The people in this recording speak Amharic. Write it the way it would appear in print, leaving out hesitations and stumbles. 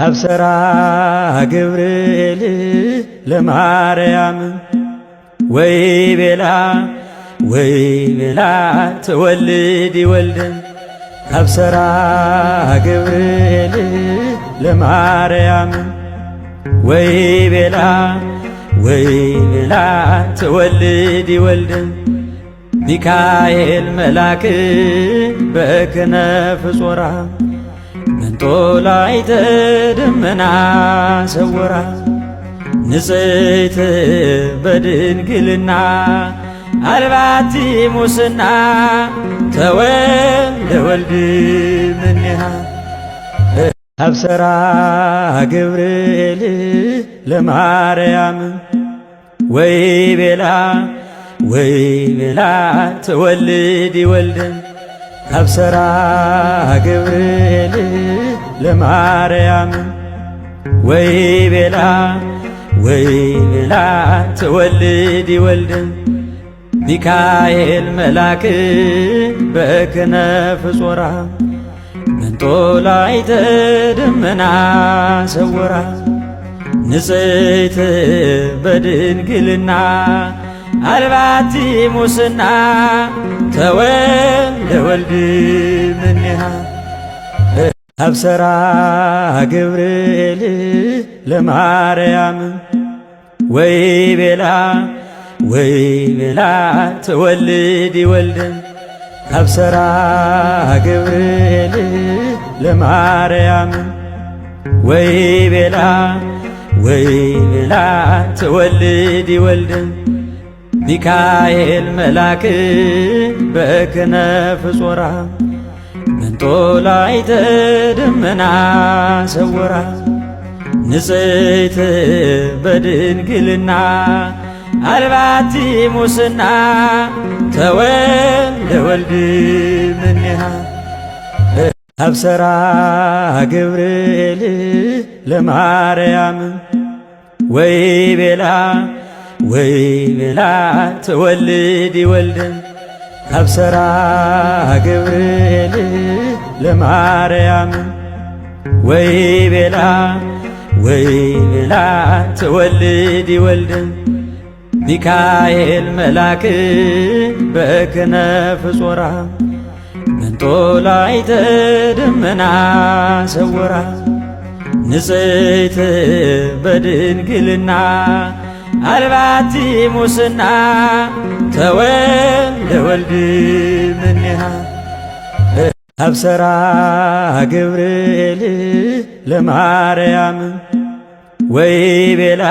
አብሰራ ገብርኤል ለማርያም ወይ ቤላ ትወልድ ይወልድን አብሰራ ገብርኤል ለማርያም ወይ ቤላ ትወልድ ይወልድን ሚካኤል መልአክ በክነፍ ጾራ መንጦላዕተ ደመና ሰወራ ንጽሕት በድንግልና አልባቲ ሙስና ተወልደ ወልድ እምኔሃ አብሰራ ገብርኤል ለማርያም ወይ ቤላ ትወልድ ይወልድን አብሰራ ገብርኤል ለማርያም ወይ ቤላ ትወልድ ይወልድን ሚካኤል መልአክ በክነፍ ጾራ መንጦላዕተ ደመና ሰወራ ንጽሕት በድንግልና አልባቲ ሙስና ተወልደ ወልድ እምኔሃ አብሰራ ገብርኤል ለማርያም ወይ ቤላ ትወልድ ይወልድን አብሰራ ገብርኤል ለማርያም ወይ ቤላ ትወልድ ይወልድን ሚካኤል መልአክ በክነፍ ጾራ መንጦላዕተ ደመና ሰወራ ንጽሕት በድንግልና አልባቲ ሙስና ተወልደ ወልድ እምኔሃ አብሰራ ገብርኤል ለማርያም ወይ ቤላ ትወልድ ይወልድን አብሰራ ገብርኤል ለማርያም ወይ ቤላ ትወልድ ይወልድን ሚካኤል መልአክ በክነፍ ጾራ መንጦላዕተ ደመና ሰወራ ንጽሕት በድንግልና አልባቲ ሙስና ተወልደ ወልድ እምኔሃ አብሰራ ገብርኤል ለማርያም ወይ ቤላ